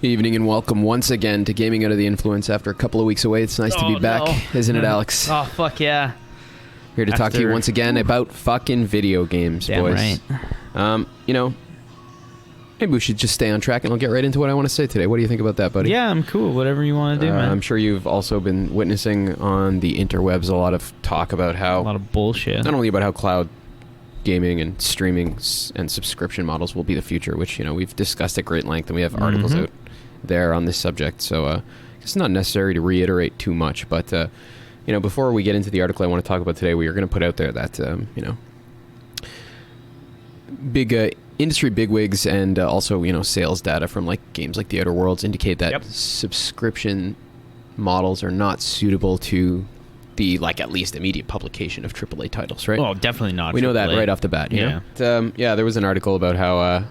Evening and welcome once again to Gaming Under the Influence after a couple of weeks away. It's nice to be back, isn't it, Alex? Oh, fuck yeah. Here to talk to you once again about fucking video games, Damn boys. Right. Maybe we should just stay on track and I'll get right into what I want to say today. What do you think about that, buddy? Yeah, I'm cool. Whatever you want to do, man. I'm sure you've also been witnessing on the interwebs a lot of talk about how... A lot of bullshit. Not only about how cloud gaming and streaming and subscription models will be the future, which, we've discussed at great length and we have articles out there on this subject, so it's not necessary to reiterate too much, but before we get into the article I want to talk about today, we are going to put out there that big industry bigwigs and also sales data from games like The Outer Worlds indicate that subscription models are not suitable to the at least immediate publication of AAA titles, right? Oh, definitely not. We know that AAA. right off the bat. You know? There was an article about how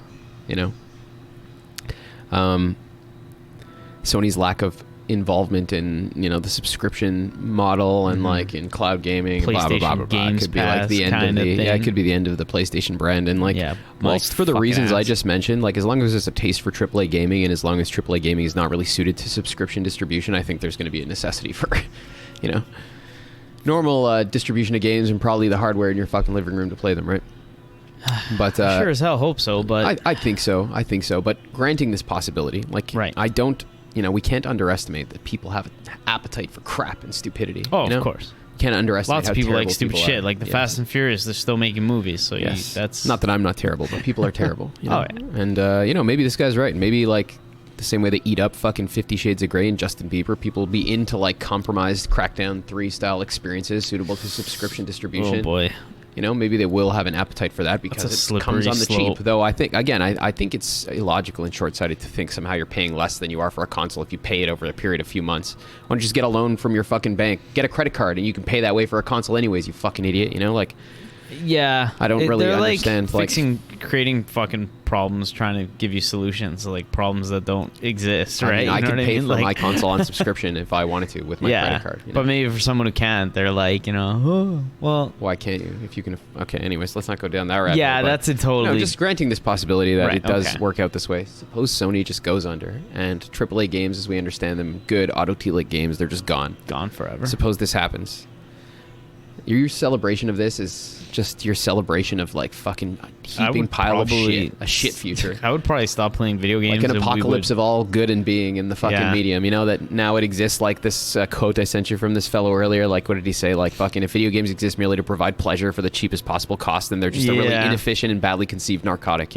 Sony's lack of involvement in the subscrition model and in cloud gaming, blah blah blah blah blah. It could be the end of the it could be the end of the PlayStation brand, and for the reasons I just mentioned, as long as there's a taste for AAA gaming and as long as AAA gaming is not really suited to subscription distribution, I think there's going to be a necessity for normal distribution of games and probably the hardware in your fucking living room to play them, right? But sure as hell hope so, but I think so. But granting this possibility, I don't. We can't underestimate that people have an appetite for crap and stupidity. Oh, of course. You can't underestimate lots how of people like terrible stupid shit, like the Fast and Furious. They're still making movies, so that's not that I'm not terrible, but people are terrible. Oh, yeah. And maybe this guy's right. Maybe the same way they eat up fucking 50 Shades of Grey and Justin Bieber, people will be into compromised Crackdown 3 style experiences suitable to subscription distribution. Oh boy. Maybe they will have an appetite for that because it comes on the cheap. Though I think it's illogical and short-sighted to think somehow you're paying less than you are for a console if you pay it over a period of a few months. Why don't you just get a loan from your fucking bank, get a credit card, and you can pay that way for a console anyways, you fucking idiot, Yeah. I don't really understand. Creating fucking problems, trying to give you solutions, problems that don't exist, right? I can pay for my console on subscription if I wanted to with my credit card. But maybe for someone who can't, they're well... Why can't you? If you can... Okay, anyways, let's not go down that rabbit hole. Yeah, that's a totally... just granting this possibility that it does work out this way. Suppose Sony just goes under, and AAA games, as we understand them, good auto-telic games, they're just gone. Gone forever. Suppose this happens. Your celebration of this is just your celebration of fucking heaping pile of shit, a shit future. I would probably stop playing video games. An apocalypse of all good and being in the fucking medium. That now it exists this quote I sent you from this fellow earlier. What did he say? Fucking if video games exist merely to provide pleasure for the cheapest possible cost, then they're just a really inefficient and badly conceived narcotic,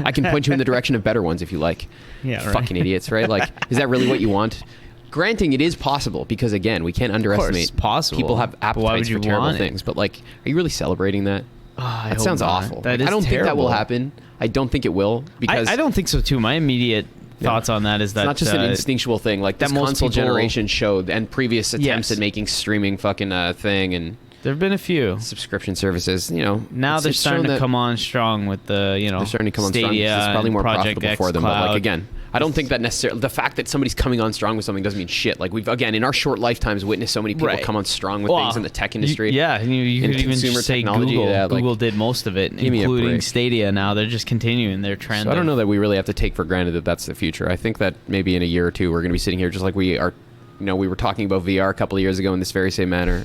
I can point you in the direction of better ones if you like. Yeah, right. Fucking idiots, right? Is that really what you want? Granting, it is possible because, again, we can't underestimate. It's possible. People have appetites for terrible things. But, are you really celebrating that? That sounds awful. I don't think that will happen. I don't think it will because I don't think so too. My immediate thoughts on that is that it's not just an instinctual thing. This console generation showed and previous attempts at making streaming fucking thing and there have been a few subscription services. Now they're starting to come on strong with the they're starting to come Stadia on strong. It's probably more Project profitable X for them. Cloud. But again, I don't think that necessarily the fact that somebody's coming on strong with something doesn't mean shit. We've again in our short lifetimes witnessed so many people come on strong with things in the tech industry. You could even say technology. Google. Google did most of it, including Stadia. Now they're just continuing their trend. So I don't know that we really have to take for granted that that's the future. I think that maybe in a year or two we're going to be sitting here just like we are. We were talking about VR a couple of years ago in this very same manner.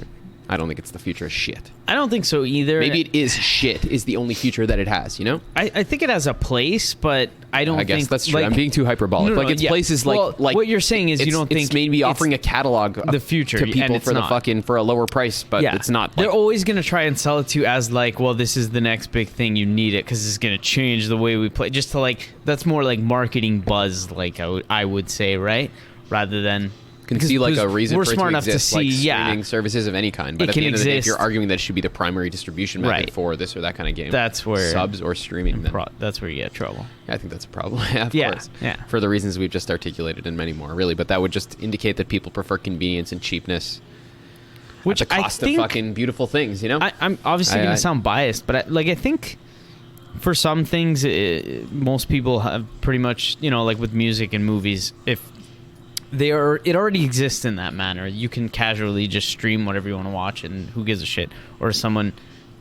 I don't think it's the future of shit. I don't think so either. Maybe it is shit is the only future that it has, I think it has a place, but I don't think... I guess that's true. I'm being too hyperbolic. No, places what you're saying is you don't think... It's maybe offering a catalog the future to people for a lower price, but it's not. They're always going to try and sell it to you as this is the next big thing. You need it because it's going to change the way we play. Just to that's more marketing buzz, I would say, right? Rather than... Can see a reason we're for it smart to enough exist, to see streaming services of any kind. But at the end of the day, if you're arguing that it should be the primary distribution method for this or that kind of game, that's where subs or streaming, that's where you get trouble. I think that's a problem. Of course. Yeah. For the reasons we've just articulated and many more, really. But that would just indicate that people prefer convenience and cheapness, which at the cost of fucking beautiful things. I'm obviously going to sound biased, but I think. For some things, most people have pretty much, with music and movies, if it already exists in that manner. You can casually just stream whatever you want to watch, and who gives a shit? Or someone,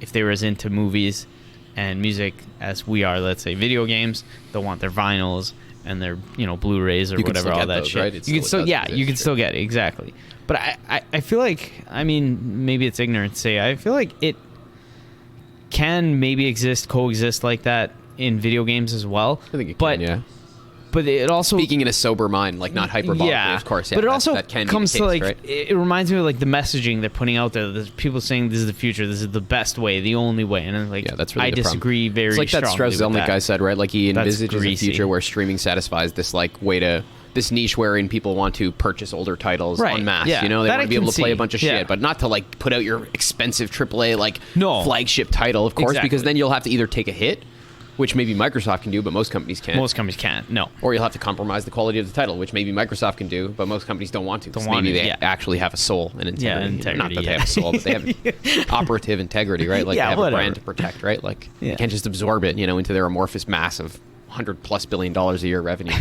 if they were as into movies and music as we are, let's say video games, they'll want their vinyls and their Blu-rays or whatever, all that shit. Right? You can still you can still get it, exactly. But I feel like, I mean, maybe it's ignorant to say, I feel like it can maybe coexist like that in video games as well. I think it can, yeah. But it also, speaking in a sober mind, like not hyperbolically, of course. Yeah, but it also that can comes be the case, to like, right? it reminds me of like the messaging they're putting out there. There's people saying this is the future, this is the best way, the only way, and I'm like, that's really I disagree very strongly. It's like that Strauss Zelnick guy said, right? Like he envisages a future where streaming satisfies this like way to this niche wherein people want to purchase older titles en masse. Yeah. They want to be able to play a bunch of shit, but not to like put out your expensive AAA like flagship title, of course, because then you'll have to either take a hit, which maybe Microsoft can do, but most companies can't. Most companies can't, no. Or you'll have to compromise the quality of the title, which maybe Microsoft can do, but most companies don't want to. Maybe they actually have a soul and integrity. Yeah, integrity. Not that they have a soul, but they have operative integrity, right? Like they have a brand to protect, right? Like you can't just absorb it, into their amorphous mass of $100+ billion a year revenue,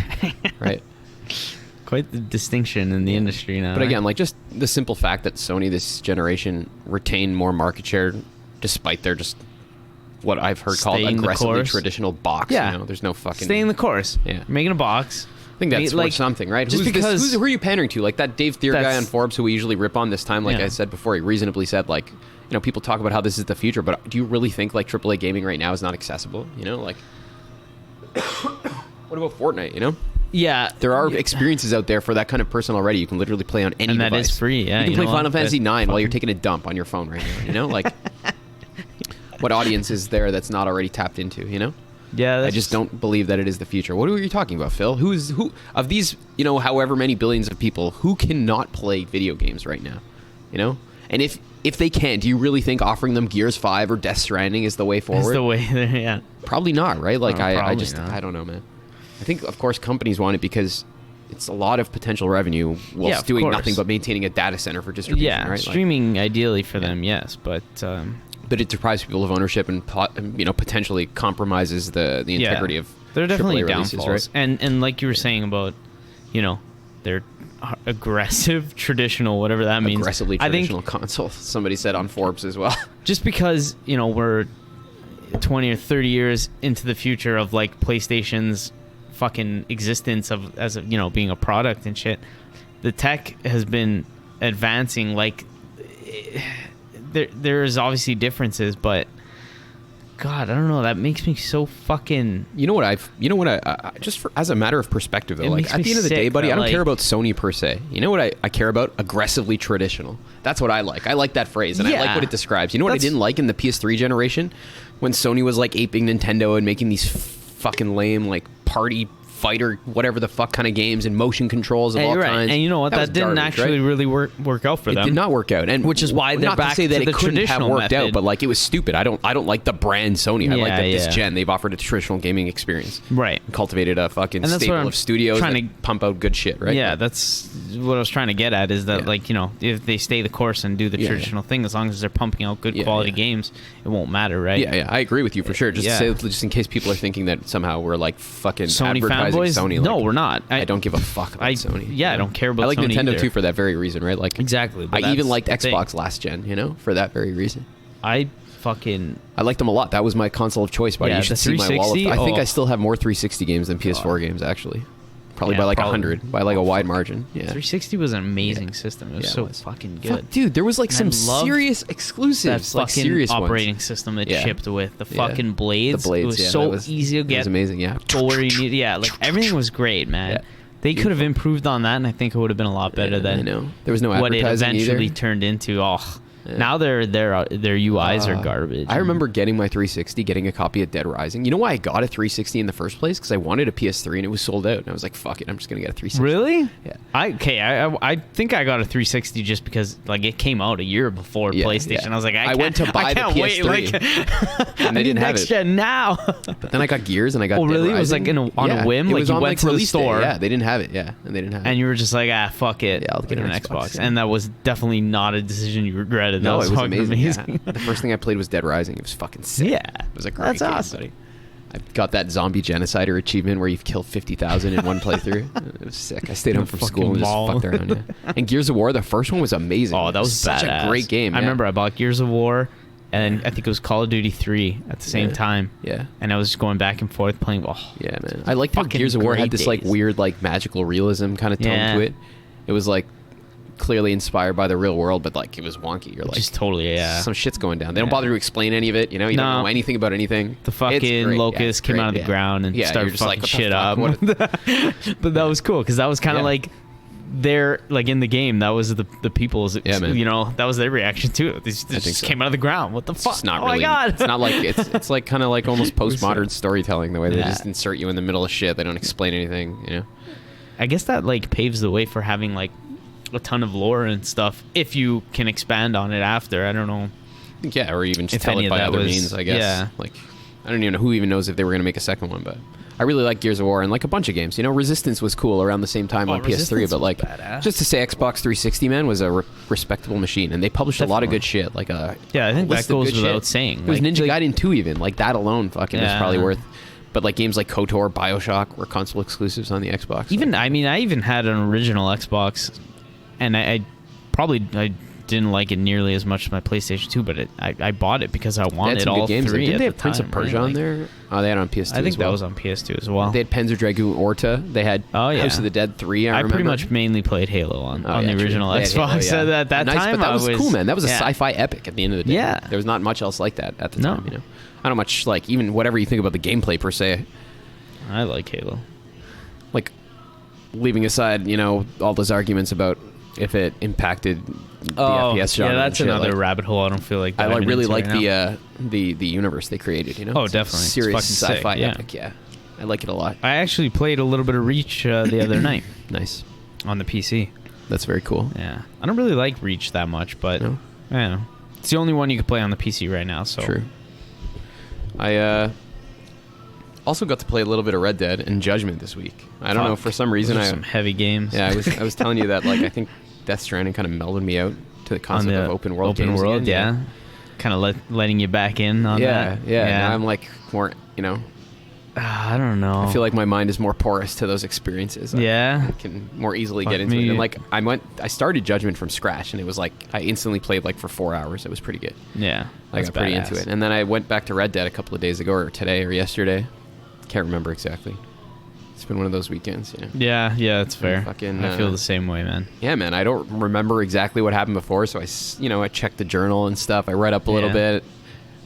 right? Quite the distinction in the industry now. But again, like just the simple fact that Sony this generation retained more market share despite their just what I've heard called aggressively traditional box. Yeah. There's no fucking... Staying the course. Yeah. Making a box. I think that's worth something, right? Just who are you pandering to? Like that Dave Thier guy on Forbes who we usually rip on this time, like I said before, he reasonably said, like, people talk about how this is the future, but do you really think like AAA gaming right now is not accessible? Like... What about Fortnite, Yeah. There are experiences out there for that kind of person already. You can literally play on any device. And that is free, yeah. You can play Final Fantasy 9 while you're taking a dump on your phone right now, Like... What audience is there that's not already tapped into, Yeah, I just don't believe that it is the future. What are you talking about, Phil? Who of these, however many billions of people, who cannot play video games right now? And if they can, do you really think offering them Gears 5 or Death Stranding is the way forward? Is the way there, yeah. Probably not, right? Like I not. don't know, man. I think of course companies want it because it's a lot of potential revenue whilst doing nothing but maintaining a data center for distribution, yeah, right? Streaming ideally for them, yes, but it deprives people of ownership and potentially compromises the integrity of there are definitely AAA downfalls, releases, right? And like you were saying about their aggressive traditional, whatever that means, aggressively traditional console. Somebody said on Forbes as well. Just because we're 20 or 30 years into the future of like PlayStation's fucking existence as being a product and shit, the tech has been advancing. Like there's obviously differences, but God, I don't know. That makes me so fucking... just as a matter of perspective, though, like at the end of the day, buddy, I don't care about Sony per se. You know what I care about? Aggressively traditional. That's what I like. I like that phrase, and I like what it describes. You know what I didn't like in the PS3 generation? When Sony was like aping Nintendo and making these fucking lame like party fighter, whatever the fuck kind of games and motion controls of all kinds. And you know what? That didn't actually really work out for them. It did not work out, and which is why they're back to the traditional worked out. But like it was stupid. I don't like the brand Sony. I like that this gen they've offered a traditional gaming experience, right? And cultivated a fucking stable of studios that pump out good shit, right? Yeah, that's what I was trying to get at. Is that like if they stay the course and do the traditional thing, as long as they're pumping out good quality games, it won't matter, right? Yeah, I agree with you for sure. Just in case people are thinking that somehow we're like fucking Sony advertising fanboys. Sony. No, we're not. I don't give a fuck about Sony. Yeah, I don't care about Sony. I like Nintendo either. too for that very reason, right? Like exactly. I even liked Xbox last gen, for that very reason. I liked them a lot. That was my console of choice, buddy. You should see my wall. I think I still have more 360 games than PS4 games, actually. Probably by like 100, by like a wide margin. Yeah. 360 was an amazing system. It was fucking good. Fuck, dude, there was like some serious exclusives. That fucking serious operating ones. system it shipped with. The fucking blades. The blades, it was so easy to get. It was amazing, yeah. Where you need, like everything was great, man. Yeah. They could have improved on that, and I think it would have been a lot better than I know. There was no what it eventually either. turned into. Now their UIs are garbage. I remember getting my 360, getting a copy of Dead Rising. You know why I got a 360 in the first place? Because I wanted a PS3 and it was sold out. And I was like, fuck it, I'm just going to get a 360. Really? Yeah. I think I got a 360 just because like it came out a year before PlayStation. Yeah. I was like, I went to buy the PS3. And they didn't have it. Next gen now. But then I got Gears and I got Dead really? Rising. It was like on a whim? Like you went to the store. Yeah, they didn't have it. Yeah, and they didn't have it. And you were just like, fuck it. Yeah, I'll get an Xbox. Yeah. And that was definitely not a decision you regretted. No, it was amazing. Yeah. The first thing I played was Dead Rising. It was fucking sick. Yeah. It was a great game. That's awesome. I got that zombie genocider achievement where you've killed 50,000 in one playthrough. It was sick. I stayed home from school and just fucked around. Yeah. And Gears of War, the first one was amazing. Oh, that was such a great game. I remember I bought Gears of War and I think it was Call of Duty 3 at the same time. Yeah. And I was just going back and forth playing. Yeah, man. I liked how Gears of War had this like weird like magical realism kind of tone to it. It was like clearly inspired by the real world, but like it was wonky. You're like, just totally, some shit's going down. They don't bother to explain any of it. You know, you don't know anything about anything. The fucking locust came out of the ground and started fucking shit up. But that was cool because that was kind of like they're like in the game. That was the people's. You know, that was their reaction to it. They just came out of the ground. What the fuck? It's not really. My God. It's not like it's like kind of like almost postmodern storytelling. The way they just insert you in the middle of shit. They don't explain anything. You know. I guess that like paves the way for having like a ton of lore and stuff if you can expand on it after. I don't know. Yeah, or even just tell it by other means, I guess. Yeah. Like, I don't even know who even knows if they were going to make a second one, but I really like Gears of War and like a bunch of games. You know, Resistance was cool around the same time on PS3, but like just to say Xbox 360, man, was a respectable machine, and they published a lot of good shit. Like I think that goes without saying. It was Ninja Gaiden 2 even. Like that alone fucking is probably worth. But like games like KOTOR, BioShock were console exclusives on the Xbox. Even I even had an original Xbox, and I didn't like it nearly as much as my PlayStation 2, but I bought it because I wanted all games. Three. Didn't they have the Prince of Persia on there? Oh, they had it on PS2. I think that was on PS2 as well. They had Panzer Dragoon Orta. They had House of the Dead 3. I pretty much mainly played Halo on the original Xbox. So at that time, but that was cool, man. That was a sci-fi epic at the end of the day. Yeah, there was not much else like that at the time. You know, I don't much like even whatever you think about the gameplay per se. I like Halo. Like, leaving aside, you know, all those arguments about if it impacted the FPS genre. Yeah, that's another rabbit hole. I don't feel like I really like the universe they created, you know? Oh, definitely. Serious sci-fi epic, I like it a lot. I actually played a little bit of Reach the other night. Nice. On the PC. That's very cool. Yeah. I don't really like Reach that much, but I don't know. It's the only one you can play on the PC right now, so. True. I also got to play a little bit of Red Dead and Judgment this week. I don't know, for some reason some heavy games. Yeah, I was telling you that like I think Death Stranding kind of melded me out to the concept of open world games. Open world, again. Kind of letting you back in on that. Yeah. Now I'm like more, you know, I don't know. I feel like my mind is more porous to those experiences. I can more easily get into it. And like I started Judgment from scratch, and it was like I instantly played like for 4 hours. It was pretty good. Yeah, I got pretty into it. And then I went back to Red Dead a couple of days ago, or today, or yesterday. Can't remember exactly. It's been one of those weekends, you know. Yeah, it's fair. I feel the same way, man. Yeah, man. I don't remember exactly what happened before, so I checked the journal and stuff. I read up a little bit.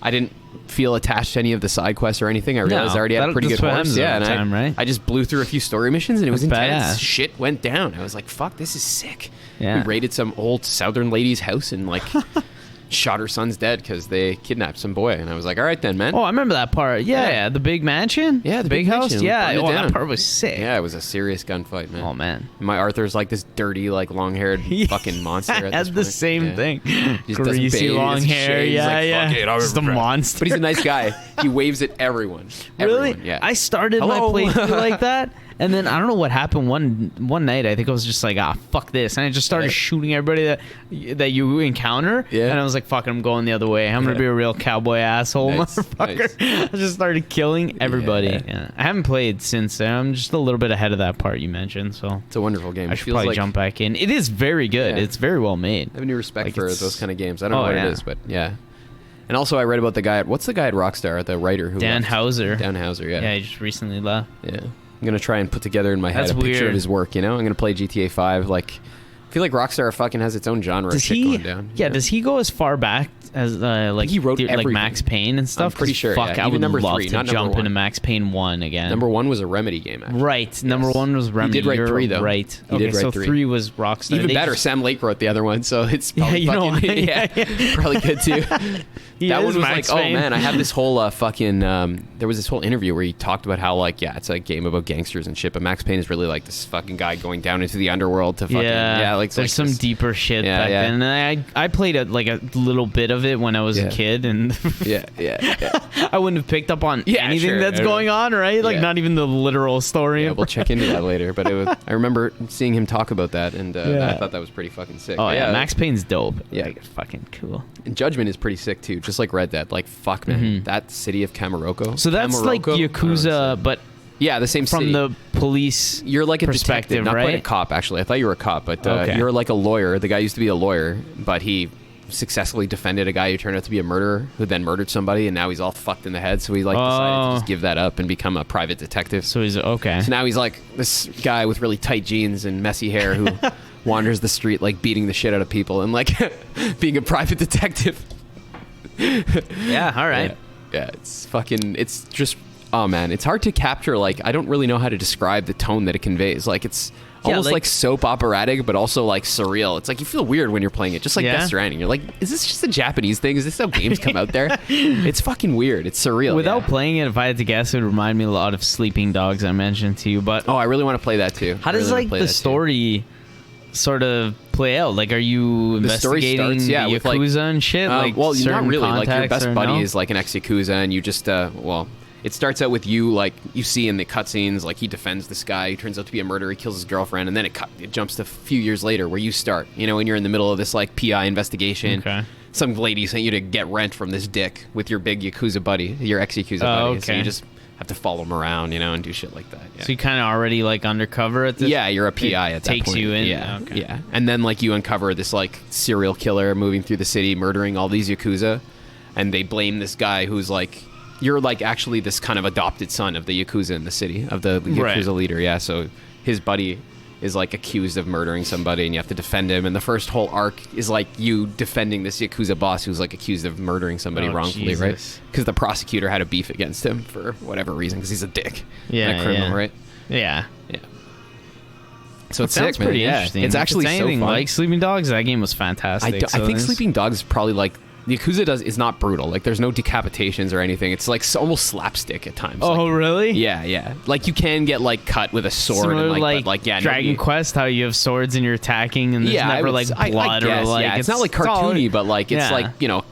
I didn't feel attached to any of the side quests or anything. I realized I already had a pretty good horse. Yeah, and I just blew through a few story missions, and it was intense. Shit went down. I was like, "Fuck, this is sick." Yeah. We raided some old Southern lady's house and like. Shot her son's dead because they kidnapped some boy, and I was like, all right then, man. Oh, I remember that part. Yeah, the big mansion. Yeah, the big house. Mansion. Yeah, that part was sick. Yeah, it was a serious gunfight, man. Oh man, my Arthur's like this dirty, like long-haired fucking monster. Had the same thing. Greasy long hair. Yeah. Just a monster. But he's a nice guy. He waves at everyone. Really? Yeah. I started my playthrough like that. And then I don't know what happened one night. I think I was just like, fuck this. And I just started shooting everybody that you encounter. Yeah. And I was like, fuck it, I'm going the other way. I'm going to be a real cowboy asshole, motherfucker. Nice. I just started killing everybody. Yeah. I haven't played since. I'm just a little bit ahead of that part you mentioned. So it's a wonderful game. I should probably jump back in. It is very good. Yeah. It's very well made. I have a new respect for those kind of games. I don't know what it is, but yeah. And also, I read about the guy. What's the guy at Rockstar, the writer who Dan Houser. Dan Houser, yeah. Yeah, he just recently left. Yeah. I'm going to try and put together in my head a picture of his work, you know? I'm going to play GTA 5. Like, I feel like Rockstar fucking has its own genre of shit going down. Yeah, does he go as far back as, like, he wrote like Max Payne and stuff? I'm pretty sure, fuck, I would love to jump into Max Payne 1 again. Number 1 was a Remedy game, actually. Right. Yes. Number 1 was Remedy. He did write 3, though. Right. He did write 3 was Rockstar. Even better, Sam Lake wrote the other one, so it's probably probably good, too. That one was like, oh man, I have this whole fucking. There was this whole interview where he talked about how like, yeah, it's a game about gangsters and shit, but Max Payne is really like this fucking guy going down into the underworld to fucking like. There's some deeper shit back then, and I played a little bit of it when I was a kid, and I wouldn't have picked up on anything that's going on, right? Like not even the literal story. Yeah, we'll check into that later, but I remember seeing him talk about that, and I thought that was pretty fucking sick. Oh yeah, Max Payne's dope. Yeah, like, fucking cool. And Judgment is pretty sick too, just like Red Dead. Like fuck, man, that city of Kamaroko. So that's like Yakuza, but yeah, the same from city. The police. You're like a perspective, detective, not right? quite a cop. Actually, I thought you were a cop, but you're like a lawyer. The guy used to be a lawyer, but he successfully defended a guy who turned out to be a murderer, who then murdered somebody, and now he's all fucked in the head. So he like decided to just give that up and become a private detective. So he's okay. So now he's like this guy with really tight jeans and messy hair who wanders the street like beating the shit out of people and like being a private detective. Yeah, all right. Yeah, it's just, oh man, it's hard to capture. Like, I don't really know how to describe the tone that it conveys. Like, it's almost like soap operatic, but also like surreal. It's like you feel weird when you're playing it, just like Death Stranding. You're like, is this just a Japanese thing? Is this how games come out there? It's fucking weird. It's surreal. Without playing it, if I had to guess, it would remind me a lot of Sleeping Dogs I mentioned to you. But I really want to play that too. How does like the story sort of play out? Like, are you investigating the Yakuza and shit? Like, well, not really. Like, your best buddy is like an ex-Yakuza, and you just it starts out with you, like, you see in the cutscenes, like, he defends this guy who turns out to be a murderer, he kills his girlfriend, and then it jumps to a few years later where you start, you know, when you're in the middle of this, like, PI investigation. Okay. Some lady sent you to get rent from this dick with your big Yakuza buddy, your ex-Yakuza buddy. Okay. So you just have to follow him around, you know, and do shit like that. Yeah. So you kind of already, like, undercover at this? Yeah, you're a PI at that point. Takes you in? Yeah, okay. Yeah. And then, like, you uncover this, like, serial killer moving through the city, murdering all these Yakuza, and they blame this guy who's, like... You're like actually this kind of adopted son of the Yakuza in the city, of the Yakuza leader, yeah. So his buddy is like accused of murdering somebody and you have to defend him. And the first whole arc is like you defending this Yakuza boss who's like accused of murdering somebody wrongfully, Jesus. Right? Because the prosecutor had a beef against him for whatever reason, because he's a dick. Yeah, and a criminal, right? Yeah. Yeah. So it's sick, man. Pretty interesting. It's actually so fun. Like Sleeping Dogs, that game was fantastic. I think Sleeping Dogs is probably like... Yakuza is not brutal. Like, there's no decapitations or anything. It's like almost slapstick at times. Oh, like, really? Yeah, yeah. Like, you can get like cut with a sword. Similar and like Dragon Quest, how you have swords and you're attacking, and there's never like blood or like. Yeah, it's not like cartoony, but like it's like, you know.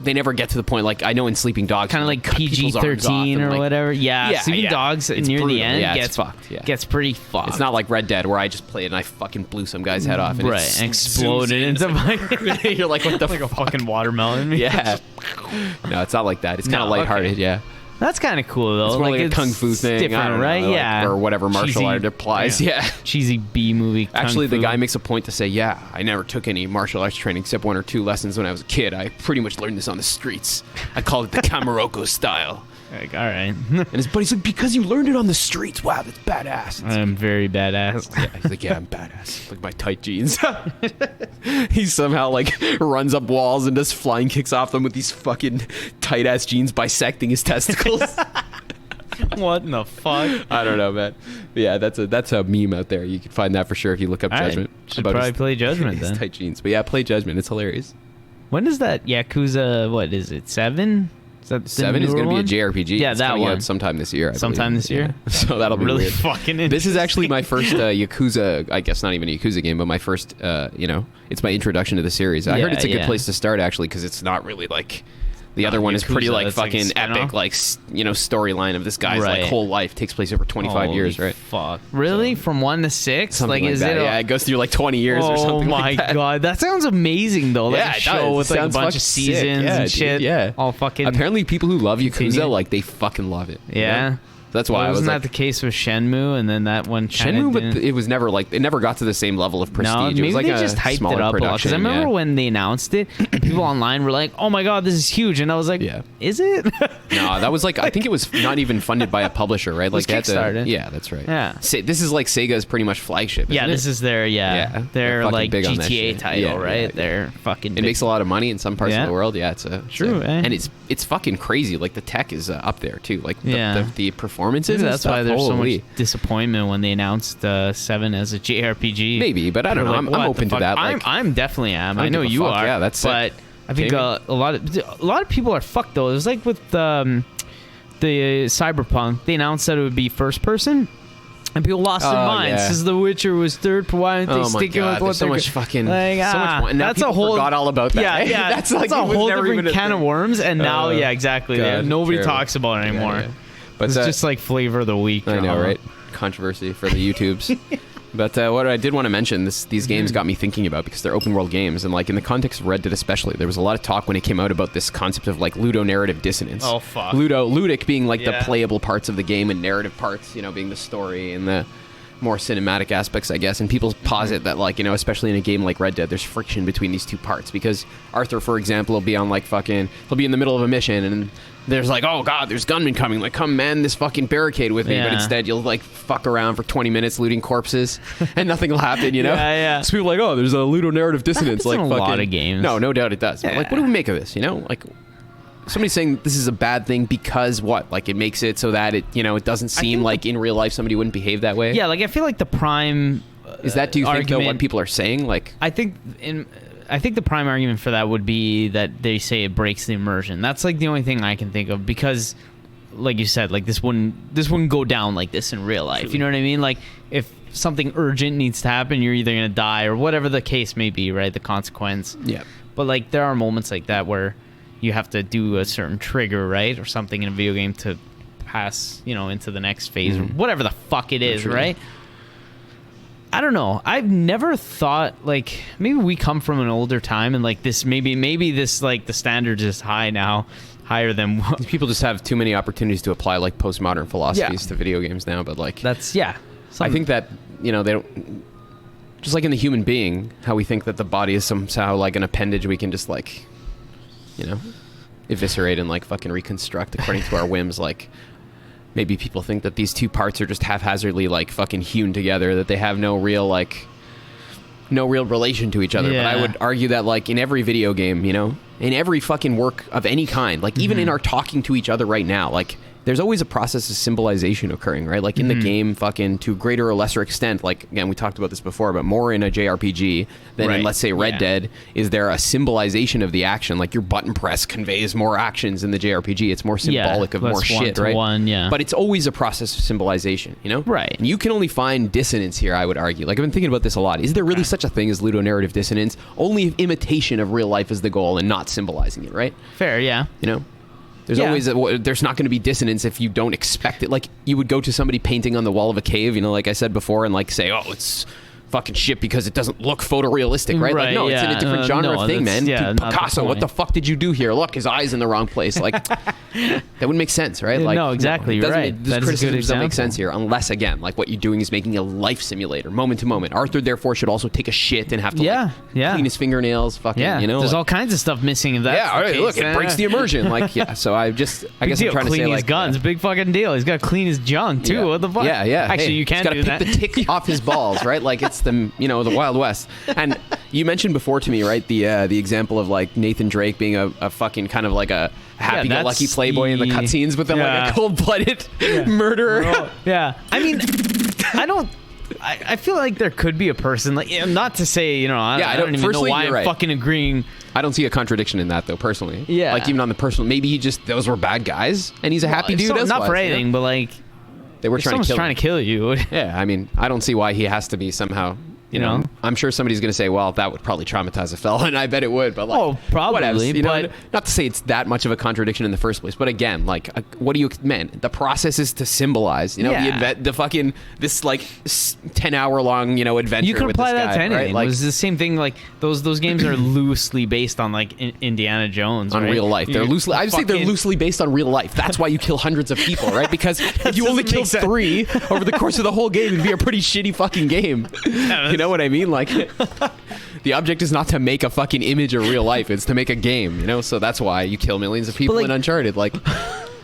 They never get to the point, like, I know in Sleeping Dogs... Kind of like PG-13 or whatever. Yeah, Sleeping Dogs, near the end, gets fucked. Yeah. Gets pretty fucked. It's not like Red Dead, where I just played and I fucking blew some guy's head off. And and exploded into fucking... You're like, what the like fuck? A fucking watermelon. Yeah. No, it's not like that. It's kind of lighthearted, yeah. That's kind of cool, though. It's more like a kung fu thing. Different, right? Know, yeah. Or whatever martial art applies. Yeah. Cheesy B-movie Actually, the guy makes a point to say, yeah, I never took any martial arts training except 1 or 2 lessons when I was a kid. I pretty much learned this on the streets. I call it the Kamaroko style. Like, all right. And his buddy's like, because you learned it on the streets. Wow, that's badass. I'm very badass. Yeah, he's like, yeah, I'm badass. Like my tight jeans. He somehow like runs up walls and does flying kicks off them with these fucking tight ass jeans bisecting his testicles. What in the fuck? I don't know, man. But yeah, that's a meme out there. You can find that for sure if you look up Judgment. Should probably play Judgment then. Tight jeans. But yeah, play Judgment. It's hilarious. When is that Yakuza? What is it? 7? 7 is going to be a JRPG. Yeah, that one. Out sometime this year. Sometime this year? Yeah. So that'll be really weird. Fucking interesting. This is actually my first Yakuza, I guess not even a Yakuza game, but my first, it's my introduction to the series. I heard it's a good place to start, actually, because it's not really like... The other one is pretty like fucking epic, like, you know, storyline of this guy's like whole life takes place over 25 years, right? Fuck. Really? So, from 1 to 6? Something like is that. It goes through like 20 years or something like that. Oh my god, that sounds amazing though. Like a show with like a bunch of seasons and shit. Yeah. All fucking... Apparently people who love Yakuza, like, they fucking love it. Yeah. You know? That's why wasn't that the case with Shenmue, and then that one Shenmue, but it was never like it never got to the same level of prestige. No, maybe it was like they just hyped it up a lot. Because I remember when they announced it, people online were like, "Oh my god, this is huge," and I was like, "Is it?" No, that was like I think it was not even funded by a publisher, right? Like Kickstarted. Yeah, that's right. Yeah, this is like Sega's pretty much flagship. This is their their like GTA title, right? They're fucking. It makes a lot of money in some parts of the world. Yeah, it's true, and it's fucking crazy. Like the tech is up there too. Like the performances. That's why there's so much disappointment when they announced 7 as a JRPG. Maybe, but I don't know. I'm open to that. I'm definitely am. I know you are. Yeah, that's but I think a lot of people are fucked though. It was like with the Cyberpunk. They announced that it would be first person. And people lost their minds because The Witcher was third. Why aren't they sticking with what so much fucking like, so much? And that's a whole forgot all about that. Yeah, that's like a whole different can of worms. And now, exactly. Nobody talks about it anymore. Yeah. But it's just like flavor of the week. I know, right? Controversy for the YouTubes. But what I did want to mention, these games got me thinking about, because they're open world games, and like in the context of Red Dead especially, there was a lot of talk when it came out about this concept of like ludo-narrative dissonance. Oh fuck. Ludic being like the playable parts of the game, and narrative parts, you know, being the story and the more cinematic aspects, I guess, and people posit that, like, you know, especially in a game like Red Dead, there's friction between these two parts, because Arthur, for example, will be on, like, he'll be in the middle of a mission, and there's like, oh god, there's gunmen coming, like, come man this fucking barricade with me, but instead you'll, like, fuck around for 20 minutes looting corpses, and nothing will happen, you know? Yeah. So people are like, oh, there's a ludo-narrative dissonance, like, in a fucking... lot of games. No doubt it does. But, like, what do we make of this, you know? Like... Somebody's saying this is a bad thing because what? Like, it makes it so that it, you know, it doesn't seem like in real life somebody wouldn't behave that way. Yeah, like, I feel like the prime is that, do you think, though, what people are saying? Like, I think the prime argument for that would be that they say it breaks the immersion. That's, like, the only thing I can think of, because, like you said, like, this wouldn't go down like this in real life. You know what I mean? Like, if something urgent needs to happen, you're either gonna die or whatever the case may be, right? The consequence. Yeah. But, like, there are moments like that where you have to do a certain trigger, right, or something in a video game to pass, you know, into the next phase, or whatever the fuck it is, right? I don't know. I've never thought, like, maybe we come from an older time, and, like, this maybe this, like, the standards is high now, higher than people just have too many opportunities to apply, like, postmodern philosophies to video games now. But, like, that's I think that, you know, they don't, just like in the human being, how we think that the body is somehow like an appendage we can just, like, you know, eviscerate and, like, fucking reconstruct according to our whims. Like, maybe people think that these two parts are just haphazardly, like, fucking hewn together, that they have no real relation to each other. But I would argue that, like, in every video game, you know, in every fucking work of any kind, like, even in our talking to each other right now, like, there's always a process of symbolization occurring, right? Like, in the game, fucking, to a greater or lesser extent, like, again, we talked about this before, but more in a JRPG than in, let's say, Red Dead, is there a symbolization of the action? Like, your button press conveys more actions in the JRPG. It's more symbolic of more shit, right? But it's always a process of symbolization, you know? Right. And you can only find dissonance here, I would argue. Like, I've been thinking about this a lot. Is there really such a thing as ludo-narrative dissonance? Only if imitation of real life is the goal and not symbolizing it, right? Fair, yeah. You know? There's always there's not going to be dissonance if you don't expect it. Like, you would go to somebody painting on the wall of a cave, you know, like I said before, and, like, say, oh, it's fucking shit because it doesn't look photorealistic, right? Like, no, it's in a different genre of thing, man. Dude, Picasso, what the fuck did you do here? Look, his eye's in the wrong place. Like, that wouldn't make sense, right? Like, no, exactly. You're right. This criticism doesn't make sense here, unless, again, like, what you're doing is making a life simulator, moment to moment. Arthur, therefore, should also take a shit and have to clean his fingernails, fucking, you know. There's like, all kinds of stuff missing if that's the case. Look, it breaks the immersion. Like, so I guess I'm trying to say, clean his like, guns, big fucking deal. He's got to clean his junk too. What the fuck? Yeah. Actually, you can't do that. He's got to pick the tick off his balls, right? Like, it's the, you know, the Wild West. And you mentioned before to me, right, the example of, like, Nathan Drake being a fucking kind of like a happy-go-lucky playboy in the cutscenes, but then like a cold-blooded murderer. Yeah. I mean, I feel like there could be a person, like, not to say, you know, I don't even know why I'm fucking agreeing. I don't see a contradiction in that, though, personally. Yeah. Like, even on the personal, maybe those were bad guys, and he's a happy dude. Not for anything, but, like, they were trying to kill you. Yeah, I mean, I don't see why he has to be somehow. You know, I'm sure somebody's going to say, well, that would probably traumatize a fella, and I bet it would, but, like, probably, whatevs, you know, but not to say it's that much of a contradiction in the first place, but again, like, what do you, man, the process is to symbolize, you know, the fucking, this, like, 10-hour long, you know, adventure. You can with apply this that guy, to anything. Right? Like, it was the same thing, like, those games are loosely based on, like, Indiana Jones, on real life. They're loosely, I would say they're loosely based on real life. That's why you kill hundreds of people, right? Because if you only kill 3 over the course of the whole game, it'd be a pretty shitty fucking game. You know what I mean? Like, the object is not to make a fucking image of real life, it's to make a game, you know. So that's why you kill millions of people, like, in Uncharted. Like,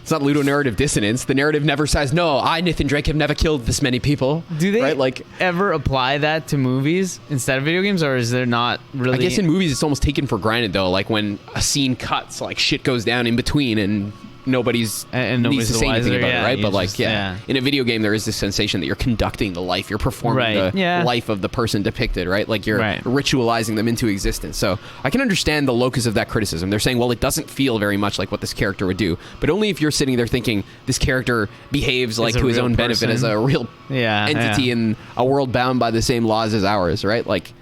it's not ludo-narrative dissonance. The narrative never says, no, Nathan Drake, have never killed this many people. Do they like, ever apply that to movies instead of video games, or is there not really? I guess in movies it's almost taken for granted, though. Like, when a scene cuts, like, shit goes down in between and nobody's needs to say anything about it, right? But, like, in a video game, there is this sensation that you're conducting the life, you're performing the life of the person depicted, right? Like, you're ritualizing them into existence. So I can understand the locus of that criticism. They're saying, well, it doesn't feel very much like what this character would do, but only if you're sitting there thinking this character behaves like to his own benefit as a real entity in a world bound by the same laws as ours, right? Like,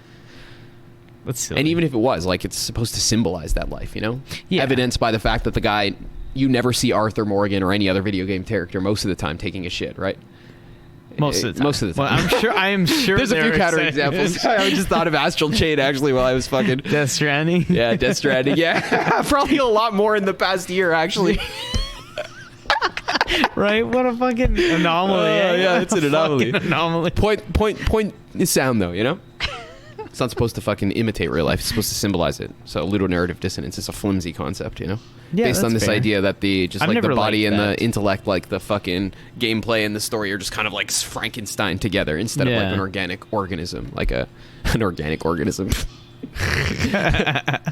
and even if it was, like, it's supposed to symbolize that life, you know? Evidenced by the fact that the guy, you never see Arthur Morgan or any other video game character most of the time taking a shit, right? Most of the time. Well, I am sure there's a few counter examples. I just thought of Astral Chain, actually, while I was fucking Death Stranding. Yeah, Death Stranding. Yeah, probably a lot more in the past year, actually. Right? What a fucking anomaly. Yeah, it's an anomaly. Anomaly. Point is sound, though, you know? It's not supposed to fucking imitate real life. It's supposed to symbolize it. So ludo-narrative dissonance is a flimsy concept, you know? Yeah, based on this fair. idea that the body and that. the intellect, like the fucking gameplay and the story, are just kind of like Frankenstein together instead of like an organic organism, like an organic organism.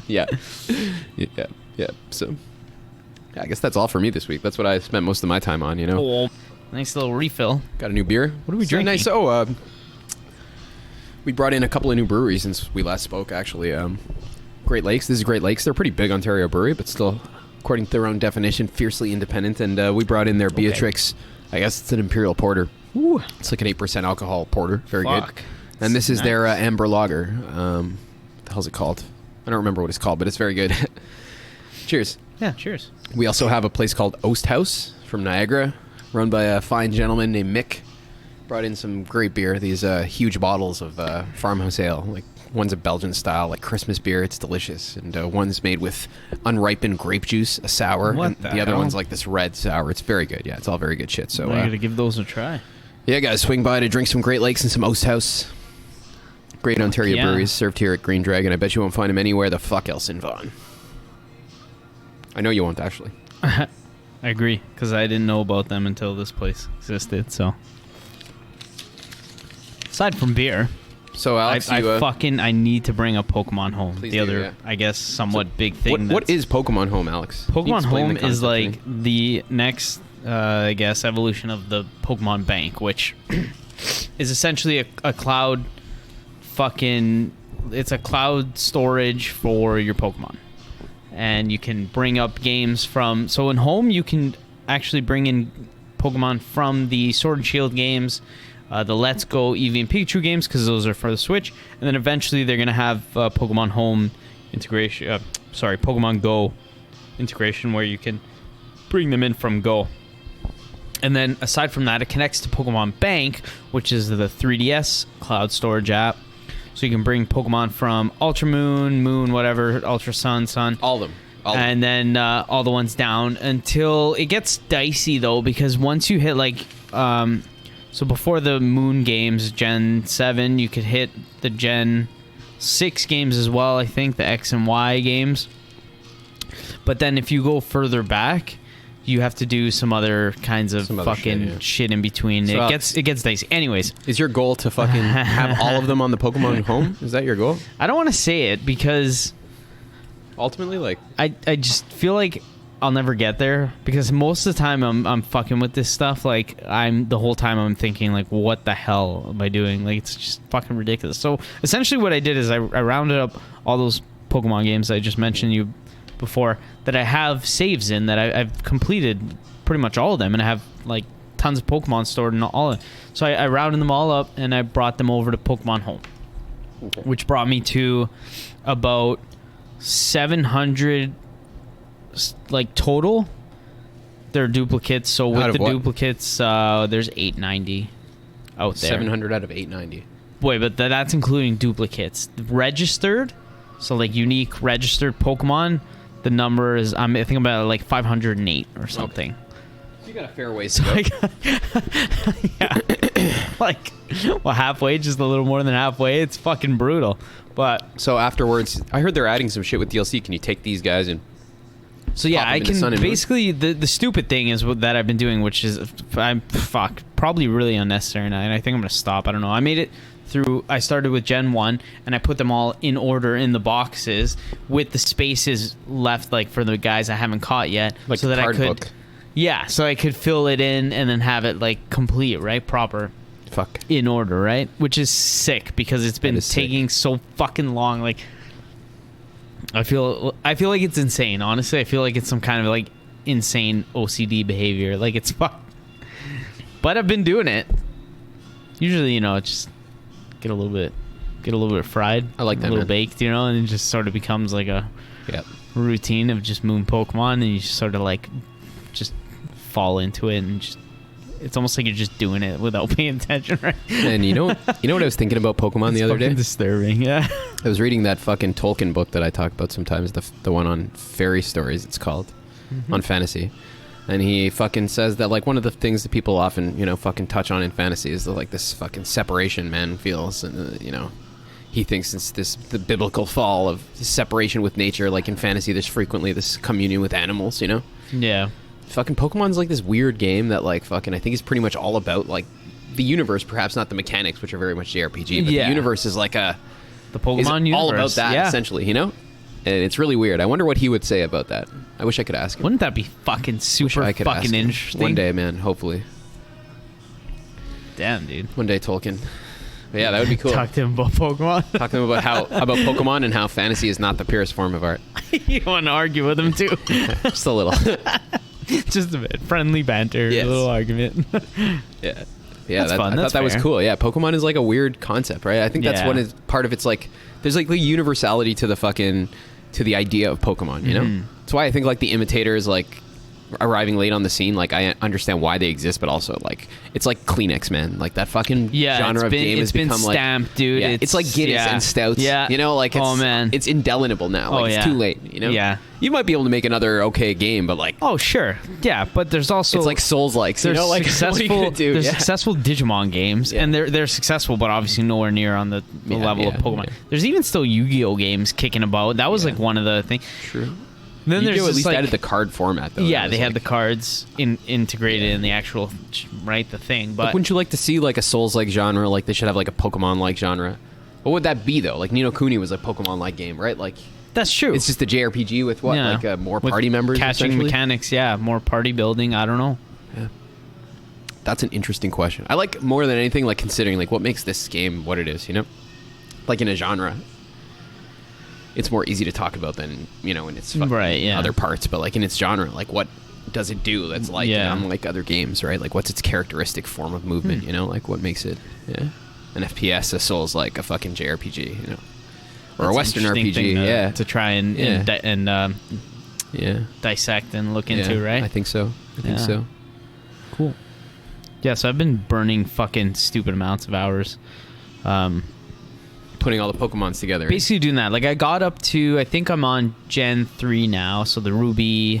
yeah. So I guess that's all for me this week. That's what I spent most of my time on, you know. Oh, nice little refill. Got a new beer. What are we drinking? Nice. We brought in a couple of new breweries since we last spoke, actually. Great Lakes. This is Great Lakes. They're a pretty big Ontario brewery, but still, according to their own definition, fiercely independent. And we brought in their Beatrix. I guess it's an Imperial Porter. Ooh. It's like an 8% alcohol porter. Very good. And this is their Amber Lager. What the hell's it called? I don't remember what it's called, but it's very good. Cheers. Yeah, cheers. We also have a place called Oast House from Niagara, run by a fine gentleman named Mick. Brought in some great beer. These huge bottles of farmhouse ale. Like one's a Belgian style, like Christmas beer. It's delicious. And one's made with unripened grape juice, a sour. And the other one's like this red sour. It's very good. Yeah, it's all very good shit. So I gotta give those a try. Yeah, guys, swing by to drink some Great Lakes and some Oast House. Great Ontario breweries served here at Green Dragon. I bet you won't find them anywhere the fuck else in Vaughan. I know you won't, actually. I agree, because I didn't know about them until this place existed. So, aside from beer, so Alex, I need to bring a Pokemon home. Please the other, I guess, somewhat big thing. What is Pokemon Home, Alex? Pokemon Home is like the next, I guess, evolution of the Pokemon Bank, which is essentially a cloud. It's a cloud storage for your Pokemon. And you can bring up games from... So in Home, you can actually bring in Pokemon from the Sword and Shield games, the Let's Go Eevee and Pikachu games, because those are for the Switch. And then eventually they're going to have Pokemon Home integration... Pokemon Go integration, where you can bring them in from Go. And then aside from that, it connects to Pokemon Bank, which is the 3DS cloud storage app. So you can bring Pokemon from Ultra Moon, whatever, Ultra Sun. All of them. And then all the ones down until it gets dicey, though, because once you hit, like... so before the Moon games, Gen 7, you could hit the Gen 6 games as well, I think, the X and Y games. But then if you go further back... You have to do some other kinds of fucking shit in between. So it gets dicey. Anyways. Is your goal to fucking have all of them on the Pokemon Home? Is that your goal? I don't want to say it because... Ultimately, like... I just feel like I'll never get there. Because most of the time I'm fucking with this stuff. Like, the whole time I'm thinking, like, what the hell am I doing? Like, it's just fucking ridiculous. So, essentially what I did is I rounded up all those Pokemon games I just mentioned you before that I have saves in that I've completed pretty much all of them, and I have like tons of Pokemon stored in all of them. So I rounded them all up and I brought them over to Pokemon Home, which brought me to about 700 like total. They're duplicates, so with the duplicates there's 890 out there. 700 out of 890. Wait, but that's including duplicates. Registered, so like unique registered Pokemon, the number is, I think about like 508 or something. Okay. So you got a fair ways to go. Yeah. Like, well, halfway, just a little more than halfway. It's fucking brutal. But so afterwards, I heard they're adding some shit with DLC. Can you take these guys and... So yeah, I can basically, the stupid thing is that I've been doing, which is, probably really unnecessary, and I think I'm going to stop. I don't know. I made it through, I started with Gen 1, and I put them all in order in the boxes with the spaces left, like, for the guys I haven't caught yet. Like so that card I could, book. Yeah, so I could fill it in and then have it, like, complete, right? Proper. Fuck. In order, right? Which is sick, because it's been taking so fucking long, like... I feel like it's insane. Honestly, I feel like it's some kind of like insane OCD behavior. Like it's fuck. But I've been doing it. Usually, it's just get a little bit fried. I like that, a little man. Baked, and it just sort of becomes like a routine of just moon Pokemon, and you just sort of like just fall into it, and just it's almost like you're just doing it without paying attention, right? And you know what I was thinking about Pokemon the other day? It's disturbing, yeah. I was reading that fucking Tolkien book that I talk about sometimes, the one on fairy stories, it's called, on fantasy. And he fucking says that, like, one of the things that people often, you know, fucking touch on in fantasy is like this fucking separation man feels. And, you know, he thinks it's the biblical fall of separation with nature. Like in fantasy, there's frequently this communion with animals, you know? Yeah. Fucking Pokemon's like this weird game that, like, fucking, I think is pretty much all about, like, the universe, perhaps not the mechanics, which are very much JRPG, but the universe is like the Pokemon universe. All about that, essentially, you know? And it's really weird. I wonder what he would say about that. I wish I could ask him. Wouldn't that be fucking super fucking interesting? One day, man, hopefully. Damn, dude. One day, Tolkien. But yeah, that would be cool. Talk to him about Pokemon. Talk to him about Pokemon and how fantasy is not the purest form of art. You want to argue with him, too? Just a little. Just a bit. Friendly banter. Yes. A little argument. Yeah. Yeah, that's fun. I thought that was cool. Yeah, Pokemon is like a weird concept, right? I think that's one is part of it's like there's like the universality to the idea of Pokemon, you know? That's why I think like the imitators like arriving late on the scene, like I understand why they exist, but also like it's like Kleenex, man. Like that fucking genre of game has become like stamped, dude. Yeah, it's like Guinness and stouts. Yeah. You know, like it's indelible now. Like it's too late, you know? Yeah. You might be able to make another okay game, but like sure. Yeah, but there's also it's like Souls-like, you know, like successful successful Digimon games and they're successful, but obviously nowhere near on the level of Pokemon. There's even still Yu-Gi-Oh games kicking about. That was like one of the things. True. Then Yu-Gi-Oh there's at least added the card format, though. Yeah, they had the cards integrated in the actual the thing. But like, wouldn't you like to see like a Souls-like genre? Like they should have like a Pokemon-like genre. What would that be though? Like Ni no Kuni was a Pokemon-like game, right? Like that's true. It's just a JRPG with what, like more party members, catching mechanics. Yeah, more party building. I don't know. Yeah, that's an interesting question. I like more than anything like considering like what makes this game what it is. You know, like in a genre. It's more easy to talk about than, you know, in its other parts. But, like, in its genre, like, what does it do that's like unlike other games, right? Like, what's its characteristic form of movement, you know? Like, what makes it, an FPS, a Souls, like, a fucking JRPG, you know? Or a Western RPG, to try and dissect and look into, right? I think so. I think so. Cool. Yeah, so I've been burning fucking stupid amounts of hours. Putting all the Pokemons together. Basically doing that. Like I got up to, I think I'm on Gen 3 now. So the Ruby,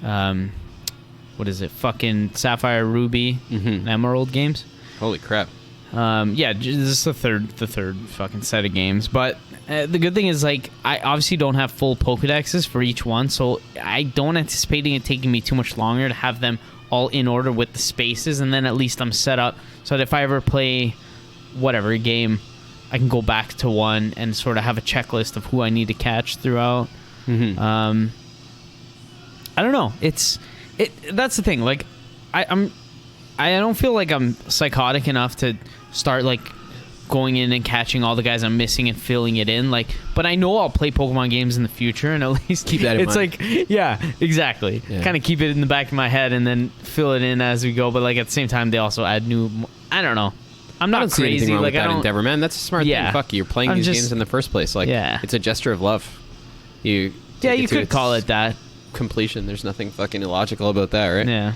what is it? Fucking Sapphire, Ruby, Emerald games. Holy crap. Yeah, this is the third fucking set of games. But the good thing is like, I obviously don't have full Pokedexes for each one. So I don't anticipate it taking me too much longer to have them all in order with the spaces. And then at least I'm set up so that if I ever play whatever game, I can go back to one and sort of have a checklist of who I need to catch throughout. I don't know. That's the thing. Like, I don't feel like I'm psychotic enough to start like going in and catching all the guys I'm missing and filling it in. Like, but I know I'll play Pokemon games in the future and at least keep that in mind. It's like, yeah, exactly. Yeah. Kind of keep it in the back of my head and then fill it in as we go. But like at the same time, they also add new. I don't know. I'm not crazy. See anything wrong like with I that don't, endeavor, man. That's a smart thing. Fuck you. You're playing these games in the first place. Like, it's a gesture of love. You could call it that. Completion. There's nothing fucking illogical about that, right? Yeah.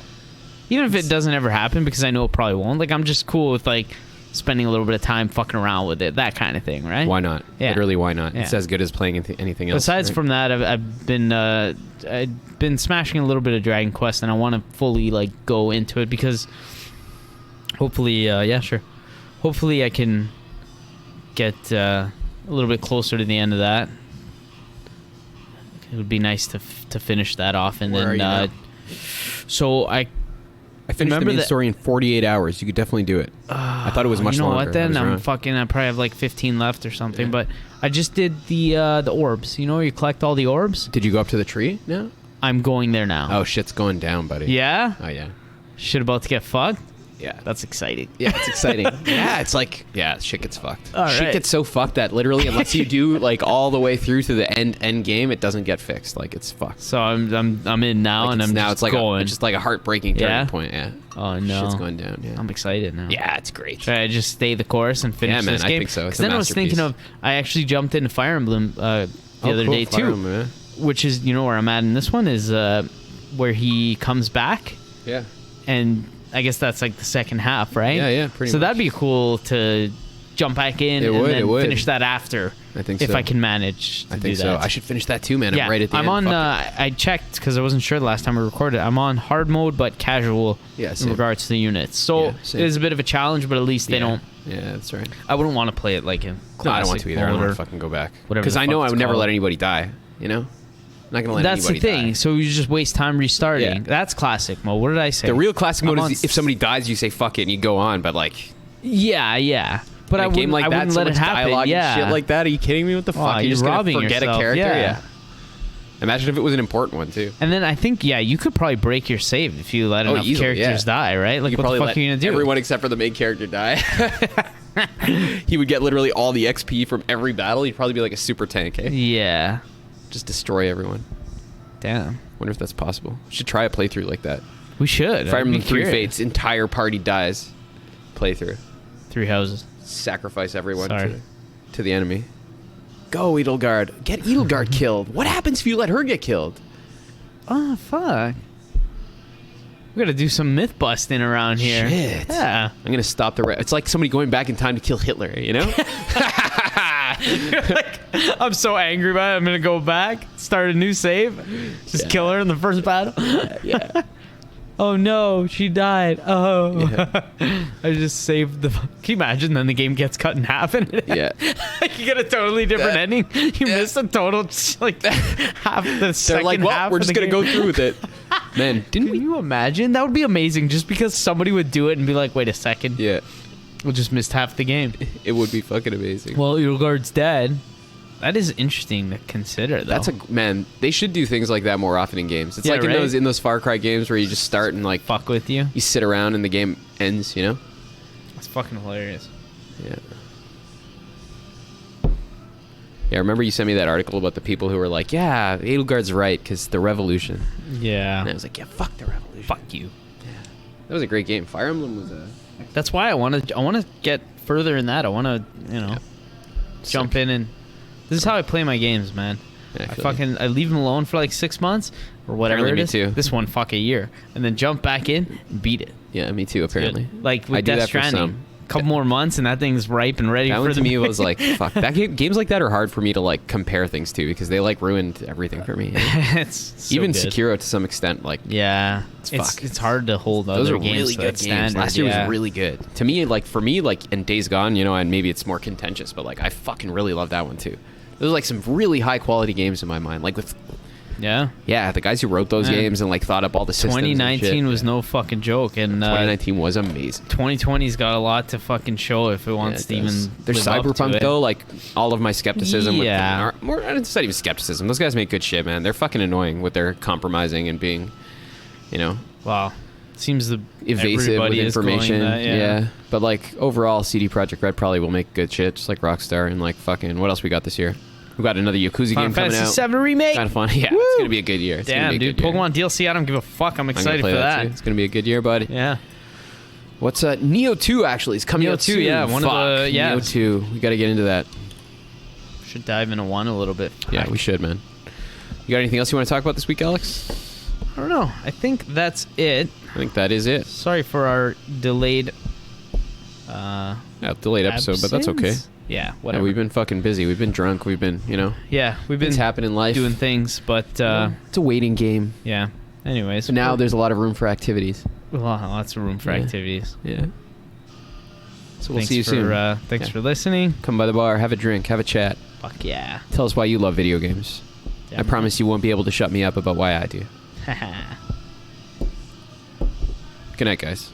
Even if it doesn't ever happen, because I know it probably won't. Like, I'm just cool with like spending a little bit of time fucking around with it, that kind of thing, right? Why not? Yeah. Literally, why not? Yeah. It's as good as playing anything else. Besides from that, I've been smashing a little bit of Dragon Quest, and I want to fully like go into it because hopefully, hopefully I can get a little bit closer to the end of that. It would be nice to finish that off, and Where then so I finished the main story in 48 hours. You could definitely do it. I thought it was much longer. You know what? Then I probably have like 15 left or something. Yeah. But I just did the orbs. You know, where you collect all the orbs. Did you go up to the tree? No. I'm going there now. Oh, shit's going down, buddy. Yeah. Oh yeah. Shit about to get fucked. Yeah, that's exciting. Yeah, it's exciting. Yeah, it's like shit gets fucked. All shit gets so fucked that literally, unless you do like all the way through to the end game, it doesn't get fixed. Like it's fucked. So I'm in now, like and I'm now just it's like going. Just like a heartbreaking turning point. Yeah. Oh no, shit's going down. Yeah, I'm excited now. Yeah, it's great. Should I just stay the course and finish this game? I think so. Because then I was thinking of I actually jumped into Fire Emblem the other day too, Emblem, which is where I'm at in this one is where he comes back. Yeah. And I guess that's like the second half, right? Yeah, pretty much. So that'd be cool to jump back in finish that after. I think if I can manage to do that. So. I should finish that too, man. I'm right at the end. I'm on. I checked because I wasn't sure the last time we recorded. I'm on hard mode but casual in regards to the units. So it is a bit of a challenge, but at least they don't. Yeah, that's right. I wouldn't want to play it like in classic. No, I don't want to either. I don't want to fucking go back because I know I would never let anybody die. You know. I'm not gonna let That's anybody the thing. Die. So you just waste time restarting. Yeah. That's classic mode. What did I say? The real classic mode is if somebody dies, you say fuck it and you go on. But like, yeah. But I wouldn't let it happen. And shit like that. Are you kidding me? What the fuck? You're just robbing gonna forget yourself. a character. Yeah. Imagine if it was an important one too. And then I think you could probably break your save if you let enough characters die, right? Like, what the fuck are you gonna do? Everyone except for the main character die. He would get literally all the XP from every battle. He'd probably be like a super tank. Eh? Yeah. Just destroy everyone. Damn. Wonder if that's possible. We should try a playthrough like that. We should. Fire Emblem Three Fates, entire party dies. Playthrough. 3 houses. Sacrifice everyone to the enemy. Go, Edelgard. Get Edelgard killed. What happens if you let her get killed? Oh, fuck. We gotta do some myth busting around here. Shit. Yeah. I'm gonna stop the... It's like somebody going back in time to kill Hitler, you know? Like, I'm so angry about it. I'm gonna go back, start a new save, just kill her in the first battle. Yeah. Oh no, she died. Oh, I just saved the. Can you imagine? Then the game gets cut in half, and you get a totally different ending. You missed a total like half the second. They're like, well, half we're just gonna go through with it. Man, Can you imagine? That would be amazing. Just because somebody would do it and be like, wait a second. Yeah. We'll just missed half the game. It would be fucking amazing. Well, Edelgard's dead. That is interesting to consider, though. They should do things like that more often in games. It's like in those Far Cry games where you just start and like fuck with you. You sit around and the game ends, you know? That's fucking hilarious. Yeah. Yeah, remember you sent me that article about the people who were like, yeah, Edelgard's right because the revolution. Yeah. And I was like, yeah, fuck the revolution. Fuck you. Yeah. That was a great game. Fire Emblem was a... That's why I want to get further in that. I want to, jump in and... This is how I play my games, man. Yeah, I leave them alone for like 6 months or whatever it is. Too. This one, fuck a year. And then jump back in and beat it. Yeah, me too, apparently. Like with Death Stranding. Couple more months and that thing's ripe and ready for to me was like, fuck. Games like that are hard for me to like compare things to because they like ruined everything for me. It's even good. Sekiro to some extent, like it's hard to hold those other are games really to good standard. Games. Last year was really good to me. Like for me, like in Days Gone, and maybe it's more contentious, but like I fucking really love that one too. Those are like some really high quality games in my mind. Like with the guys who wrote those games and like thought up all the systems. 2019 was no fucking joke, and 2019 was amazing. 2020's got a lot to fucking show if it wants to even. There's Cyberpunk though. Like all of my skepticism. It's not even skepticism. Those guys make good shit, man. They're fucking annoying with their compromising and being, Wow. Seems evasive with information. That, but like overall, CD Projekt Red probably will make good shit, just like Rockstar and like fucking. What else we got this year? We got another Yakuza game coming out. Fantasy VII remake. Kind of fun. Yeah, it's gonna be a good year. Damn, dude, Pokemon DLC. I don't give a fuck. I'm excited for that. It's gonna be a good year, buddy. Yeah. What's Neo 2 actually is coming out soon. Yeah, Neo 2. We got to get into that. Should dive into 1 a little bit. Yeah, we should, man. You got anything else you want to talk about this week, Alex? I don't know. I think that's it. I think that is it. Sorry for our delayed episode, but that's okay. Yeah, whatever. Yeah, we've been fucking busy. We've been drunk. We've been, Yeah, we've been happening in life. Doing things, but... it's a waiting game. Yeah. Anyways. So now there's a lot of room for activities. Lots of room for activities. Yeah. So we'll see you soon. Thanks for listening. Come by the bar, have a drink, have a chat. Fuck yeah. Tell us why you love video games. I promise you won't be able to shut me up about why I do. Good night, guys.